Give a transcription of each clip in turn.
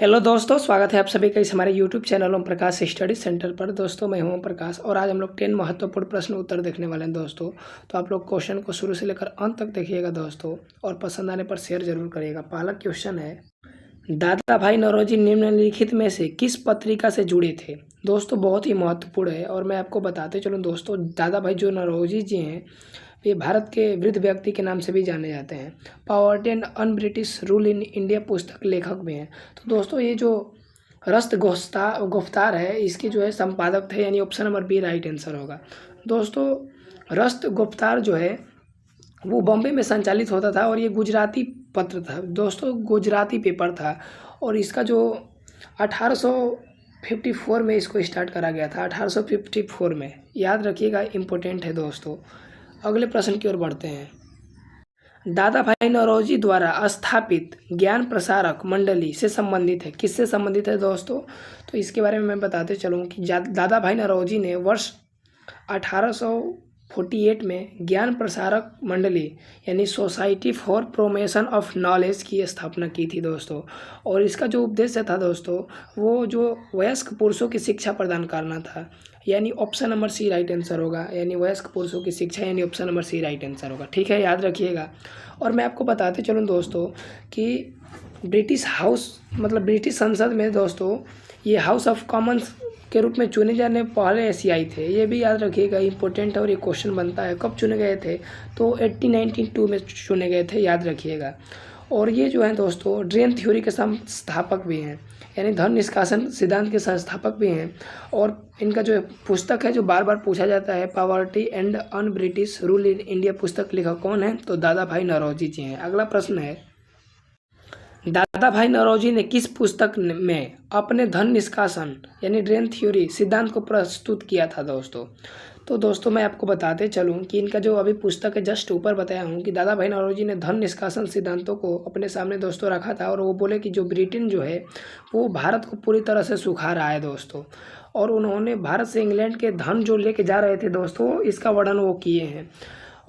Hello दोस्तों, स्वागत है आप सभी का इस हमारे YouTube channel Om Prakash study centre पर। दोस्तों मैं हूं ओम प्रकाश और आज हम लोग 10 महत्वपूर्ण प्रश्न उत्तर देखने वाले हैं दोस्तों। तो आप लोग क्वेश्चन को शुरू से लेकर अंत तक देखिएगा दोस्तों, और पसंद आने पर शेयर जरूर करिएगा। पहला क्वेश्चन है, दादा भाई नौरोजी निम्नलिखित में से किस पत्रिका से जुड़े थे? दोस्तों बहुत ही महत्वपूर्ण है और मैं आपको बताते चलूँ दोस्तों, दादा भाई जो नौरोजी जी हैं ये भारत के वृद्ध व्यक्ति के नाम से भी जाने जाते हैं। Poverty and un British rule in India पुस्तक लेखक भी हैं। तो दोस्तों ये जो रस्त गुफ्तार है इसके जो है संपादक थे, यानी option number B right answer होगा। दोस्तों रस्त गुफ्तार जो है वो बॉम्बे में संचालित होता था और ये गुजराती पत्र था दोस्तों, गुजराती पेपर था। और इसका जो 1854 में इसको स्टार्ट करा गया था, 1854 में, याद रखिएगा, इम्पोर्टेंट है दोस्तों। अगले प्रश्न की ओर बढ़ते हैं। दादा भाई नौरोजी द्वारा स्थापित ज्ञान प्रसारक मंडली से संबंधित है, किससे संबंधित है दोस्तों? तो इसके बारे में मैं बताते चलूँ कि दादा भाई नौरोजी ने वर्ष 1848 में ज्ञान प्रसारक मंडली यानी सोसाइटी फॉर प्रोमेशन ऑफ नॉलेज की स्थापना की थी दोस्तों। और इसका जो उद्देश्य था दोस्तों वो जो वयस्क पुरुषों की शिक्षा प्रदान करना था, यानी option number C right answer होगा। यानी वयस्क पुरुषों की शिक्षा, यानी option number C right answer होगा। ठीक है, याद रखिएगा। और मैं आपको बताते चलूँ दोस्तों कि ब्रिटिश हाउस मतलब ब्रिटिश संसद में दोस्तों ये हाउस ऑफ कॉमन्स के रूप में चुने जाने पहले एशियाई थे, ये भी याद रखिएगा, इंपॉर्टेंट है। और ये क्वेश्चन बनता है कब चुने गए थे? तो 1892 में चुने गए थे, याद रखिएगा। और ये जो है दोस्तों ड्रेन थ्योरी के संस्थापक भी हैं, यानी धन निष्कासन सिद्धांत के संस्थापक भी हैं। और इनका जो पुस्तक है जो बार बार पूछा जाता है, poverty and un British rule in India पुस्तक लेखक कौन है? तो दादा भाई नौरोजी जी हैं। अगला प्रश्न है, दादा भाई नौरोजी ने किस पुस्तक में अपने धन निष्कासन यानी ड्रेन थ्योरी सिद्धांत को प्रस्तुत किया था दोस्तों? तो दोस्तों मैं आपको बताते चलूँ कि इनका जो अभी पुस्तक है जस्ट ऊपर बताया हूँ कि दादा भाई नौरोजी ने धन निष्कासन सिद्धांतों को अपने सामने दोस्तों रखा था। और वो बोले कि जो ब्रिटेन जो है वो भारत को पूरी तरह से सुखा रहा है दोस्तों। और उन्होंने भारत से इंग्लैंड के धन जो लेके जा रहे थे दोस्तों, इसका वर्णन वो किए हैं।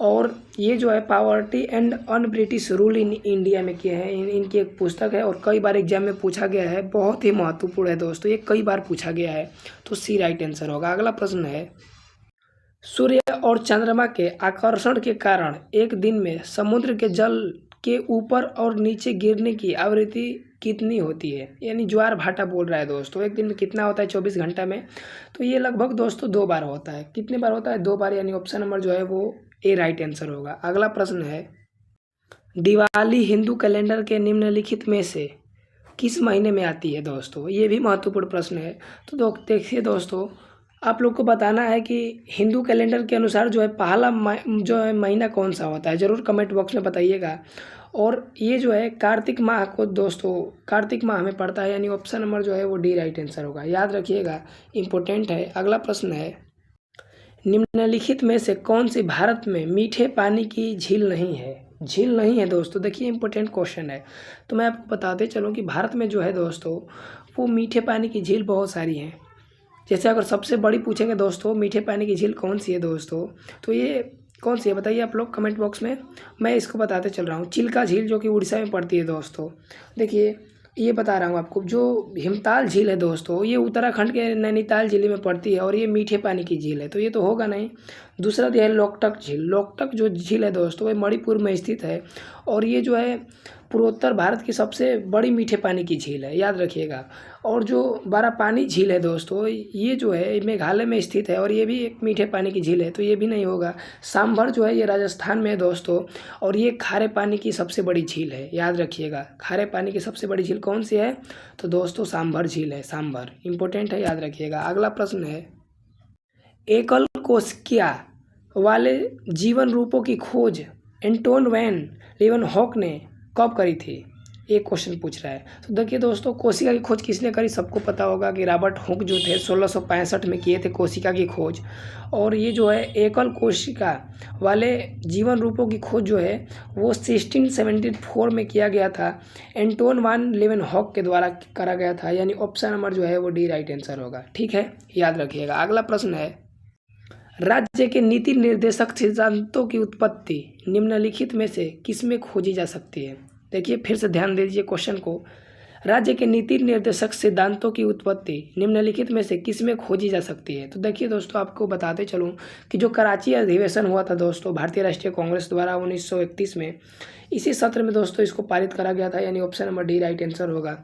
और ये जो है poverty and un British rule in India में किए हैं, इनकी एक पुस्तक है और कई बार एग्जाम में पूछा गया है, बहुत ही महत्वपूर्ण है दोस्तों, ये कई बार पूछा गया है। तो सी राइट आंसर होगा। अगला प्रश्न है, सूर्य और चंद्रमा के आकर्षण के कारण एक दिन में समुद्र के जल के ऊपर और नीचे गिरने की आवृत्ति कितनी होती है? यानी ज्वार भाटा बोल रहा है दोस्तों, एक दिन में कितना होता है 24 घंटा में? तो ये लगभग दोस्तों 2 बार होता है। कितने बार होता है? 2 बार, यानी ऑप्शन नंबर जो है वो ए राइट आंसर होगा। अगला प्रश्न है, दिवाली हिंदू कैलेंडर के निम्नलिखित में से किस महीने में आती है दोस्तों? ये भी महत्वपूर्ण प्रश्न है। तो देखिए दोस्तों, आप लोग को बताना है कि हिंदू कैलेंडर के अनुसार जो है पहला जो है महीना कौन सा होता है, ज़रूर कमेंट बॉक्स में बताइएगा। और ये जो है कार्तिक माह को दोस्तों, कार्तिक माह में पड़ता है, यानी ऑप्शन नंबर जो है वो डी राइट आंसर होगा। याद रखिएगा, इंपॉर्टेंट है। अगला प्रश्न है, निम्नलिखित में से कौन सी भारत में मीठे पानी की झील नहीं है? झील नहीं है दोस्तों, देखिए इंपॉर्टेंट क्वेश्चन है। तो मैं आपको बताते चलूँ कि भारत में जो है दोस्तों वो मीठे पानी की झील बहुत सारी हैं। जैसे अगर सबसे बड़ी पूछेंगे दोस्तों मीठे पानी की झील कौन सी है दोस्तों, तो ये कौन सी है बताइए आप लोग कमेंट बॉक्स में। मैं इसको बताते चल रहा हूँ, चिल्का झील जो कि उड़ीसा में पड़ती है दोस्तों। देखिए ये बता रहा हूँ आपको, जो हिमताल झील है दोस्तों ये उत्तराखंड के नैनीताल जिले में पड़ती है और ये मीठे पानी की झील है, तो ये तो होगा नहीं। दूसरा दिया है लोकटक झील। लोकटक जो झील है दोस्तों ये मणिपुर में स्थित है और ये जो है पूर्वोत्तर भारत की सबसे बड़ी मीठे पानी की झील है, याद रखिएगा। और जो बारापानी झील है दोस्तों ये जो है मेघालय में स्थित है और ये भी एक मीठे पानी की झील है, तो ये भी नहीं होगा। सांभर जो है ये राजस्थान में है दोस्तों और ये खारे पानी की सबसे बड़ी झील है, याद रखिएगा। खारे पानी की सबसे बड़ी झील कौन सी है? तो दोस्तों सांभर झील है, सांभर, इंपॉर्टेंट है, याद रखिएगा। अगला प्रश्न है, एकल कोशिका वाले जीवन रूपों की खोज एंटोन वैन लीeuwenhoek ने कब करी थी? एक क्वेश्चन पूछ रहा है। तो देखिए दोस्तों कोशिका की खोज किसने करी? सबको पता होगा कि रॉबर्ट हुक जो थे 1665 में किए थे कोशिका की खोज। और ये जो है एकल कोशिका वाले जीवन रूपों की खोज जो है वो 1674 में किया गया था, एंटोन वान लीeuwenhoek के द्वारा करा गया था, यानी ऑप्शन नंबर जो है वो डी राइट आंसर होगा। ठीक है, याद रखिएगा। अगला प्रश्न है, राज्य के नीति निर्देशक सिद्धांतों की उत्पत्ति निम्नलिखित में से किसमें खोजी जा सकती है? देखिए फिर से ध्यान दीजिए क्वेश्चन को। राज्य के नीति निर्देशक सिद्धांतों की उत्पत्ति निम्नलिखित में से किस में खोजी जा सकती है? तो देखिए दोस्तों, आपको बताते चलूँ कि जो कराची अधिवेशन हुआ था दोस्तों भारतीय राष्ट्रीय कांग्रेस द्वारा 1931 में, इसी सत्र में दोस्तों इसको पारित करा गया था, यानी option number D right answer होगा।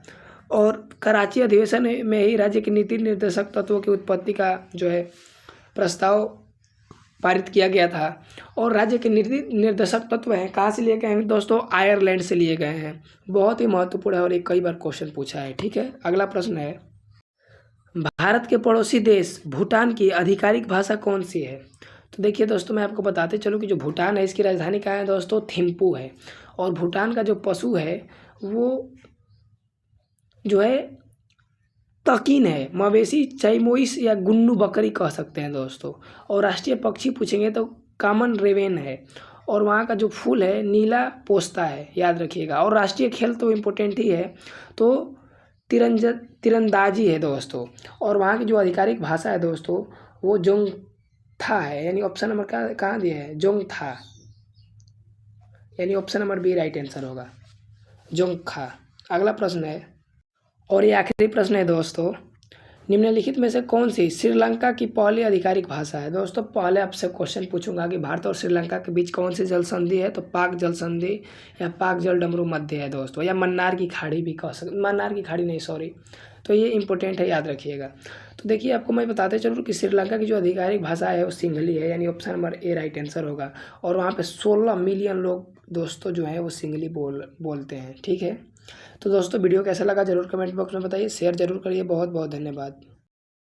और कराची अधिवेशन में ही राज्य के नीति निर्देशक तत्वों की उत्पत्ति का जो है प्रस्ताव पारित किया गया था। और राज्य के नीति निर्देशक तत्व हैं कहाँ से लिए गए हैं दोस्तों? आयरलैंड से लिए गए हैं। बहुत ही महत्वपूर्ण है और एक कई बार क्वेश्चन पूछा है। ठीक है, अगला प्रश्न है, भारत के पड़ोसी देश भूटान की आधिकारिक भाषा कौन सी है? तो देखिए दोस्तों, मैं आपको बताते चलूँ कि जो भूटान है इसकी राजधानी कहाँ है दोस्तों? थिम्पू है। और भूटान का जो पशु है वो जो है तकिन है, मवेशी चैमोइस या गुन्नू बकरी कह सकते हैं दोस्तों। और राष्ट्रीय पक्षी पूछेंगे तो कॉमन रेवेन है। और वहाँ का जो फूल है नीला पोस्ता है, याद रखिएगा। और राष्ट्रीय खेल तो इम्पोर्टेंट ही है, तो तीरंदाजी है दोस्तों। और वहाँ की जो आधिकारिक भाषा है दोस्तों वो जोंगथा है, यानी ऑप्शन नंबर कहाँ दिया है? जोंगथा, यानी option number B right answer होगा, जोंगखा। अगला प्रश्न है, और ये आखिरी प्रश्न है दोस्तों, निम्नलिखित में से कौन सी श्रीलंका की पहली आधिकारिक भाषा है? दोस्तों पहले आपसे क्वेश्चन पूछूंगा कि भारत और श्रीलंका के बीच कौन सी जल संधि है, तो पाक जल संधि या पाक जल डमरू मध्य है दोस्तों, या मन्नार की खाड़ी भी कह सकते, मन्नार की खाड़ी नहीं सॉरी, तो ये इंपॉर्टेंट है, याद रखिएगा। तो देखिए आपको मैं बताते चलूँ कि श्रीलंका की जो आधिकारिक भाषा है वो सिंहली है, यानी option number A right answer होगा। और वहाँ पे 16 मिलियन लोग दोस्तों जो हैं वो सिंहली बोलते हैं। ठीक है, तो दोस्तों वीडियो कैसा लगा जरूर कमेंट बॉक्स में बताइए, शेयर जरूर करिए। बहुत बहुत धन्यवाद।